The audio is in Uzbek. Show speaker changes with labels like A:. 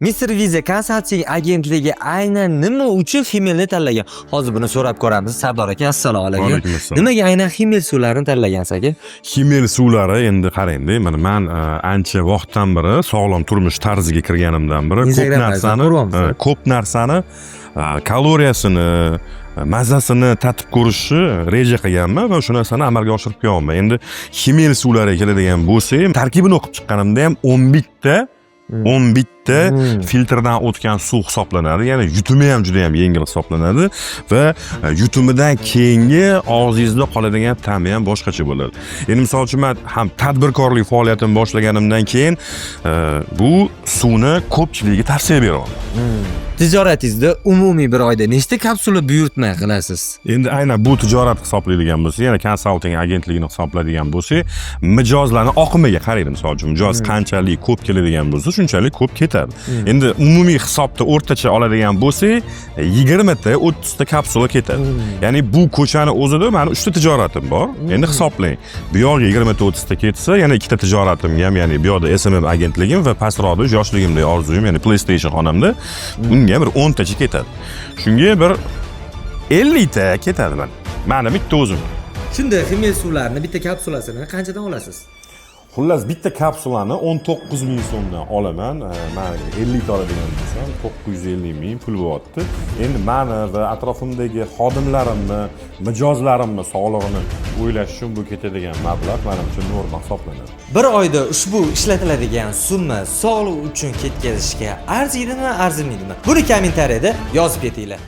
A: Misr Viza konsulting agentligi aynan nima uchun Himelni tanlagan? Hozir buni so'rab ko'ramiz. Sardor aka, assalomu alaykum.
B: Alaykum assalom.
A: Nimaga aynan Himel suvlarini tanlagansiz aka?
B: Himel suvlari endi qarangda, mana men ancha vaqtdan beri sog'lom turmush tarziga kirganimdan beri ko'p narsani kaloriyasini, mazasini tatib ko'rishni reja qilganman va shu narsani amalga oshirib qo'yapman. Endi Himel suvlari keladigan bo'lsa, tarkibini o'qib chiqqanimda ham 11 ta filtrdan o'tgan suv hisoblanadi. Ya'ni yutimi ham juda ham yengil hisoblanadi va yutumidan keyingi og'zingizda qoladigan ta'mi ham boshqacha bo'ladi. Endi misol uchun men ham tadbirkorlik faoliyatimni boshlaganimdan keyin bu suvni ko'pchilikka tavsiya beraman.
A: Tijoratingizda umumiy bir oyda nechta kapsula buyurtma qilasiz?
B: Endi aynan bu tijorat hisoblaydigan bo'lsa, ya'ni konsulting agentligini hisoblaydigan bo'lsa, mijozlarning oqimiga qaraydi. Misol uchun mijoz qanchalik ko'p keladigan bo'lsa, shunchalik ko'p ketadi. Endi umumiy hisobda o'rtacha oladigan bo'lsa, 20 ta, 30 ta kapsula ketadi. Ya'ni bu ko'chani o'zida meni 3 ta tijoratim bor. Endi hisoblang. Bu yoqqa 20 ta, 30 ta ketsa, yana 2 ta tijoratimga ham, ya'ni bu yoqda SMM agentligim va pastroqda yoshligimdagi orzuyim, ya'ni PlayStation xonamda bunga bir 10 tacha ketadi. Shunga bir 50 ta ketadi meni bitta o'zim.
A: Shunda Himel suvlarini bitta kapsulasini qanchadan olasiz?
B: Xullas bitta kapsulani 19 ming so'mdan olaman. Men 50 ta oladigan bo'lsam 950 ming pul bo'lyapti. Endi meni va atrofimdagi xodimlarimni, mijozlarimni sog'lig'ini o'ylash uchun bu ketadigan mablag' men uchun norma hisoblanadi.
A: Bir oyda ushbu ishlatiladigan summa sog'liq uchun ketkazishga arziydimi, arzimaydimi? Buni kommentariyada yozib ketinglar.